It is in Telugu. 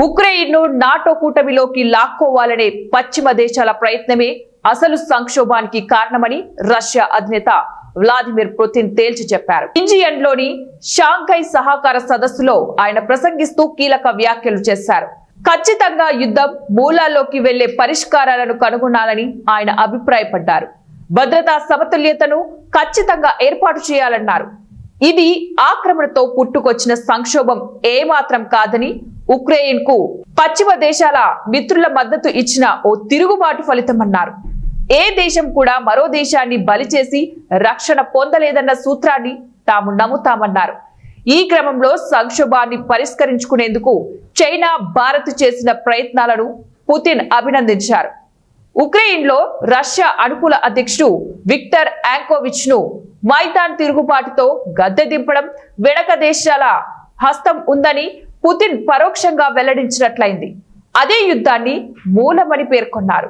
ఉక్రెయిన్ను నాటో కూటమిలోకి లాక్కోవాలనే పశ్చిమ దేశాల ప్రయత్నమే అసలు సంక్షోభానికి కారణమని రష్యా అధినేత వ్లాదిమిర్ పుతిన్ తేల్చి చెప్పారు. ఇంజియన్లోని షాంఘై సహకార సదస్సులో ఆయన ప్రసంగిస్తూ కీలక వ్యాఖ్యలు చేశారు. ఖచ్చితంగా యుద్ధం మూలాల్లోకి వెళ్లే పరిష్కారాలను కనుగొనాలని ఆయన అభిప్రాయపడ్డారు. భద్రతా సమతుల్యతను ఖచ్చితంగా ఏర్పాటు చేయాలన్నారు. ఇది ఆక్రమణతో పుట్టుకొచ్చిన సంక్షోభం ఏమాత్రం కాదని, ఉక్రెయిన్ కు పశ్చిమ దేశాల మిత్రుల మద్దతు ఇచ్చిన ఓ తిరుగుబాటు ఫలితమన్నారు. ఏ దేశం కూడా మరో దేశాన్ని బలి చేసి రక్షణ పొందలేదన్న సూత్రాన్ని తాము నమ్ముతామన్నారు. ఈ క్రమంలో సంక్షోభాన్ని పరిష్కరించుకునేందుకు చైనా, భారత్ చేసిన ప్రయత్నాలను పుతిన్ అభినందించారు. ఉక్రెయిన్లో రష్యా అనుకూల అధ్యక్షుడు విక్టర్ యాంకోవిచ్ ను మైదాన్ తిరుగుబాటుతో గద్దె దింపడం వెనక దేశాల హస్తం ఉందని పుతిన్ పరోక్షంగా వెల్లడించినట్లయింది. అదే యుద్ధాన్ని మూలమని పేర్కొన్నారు.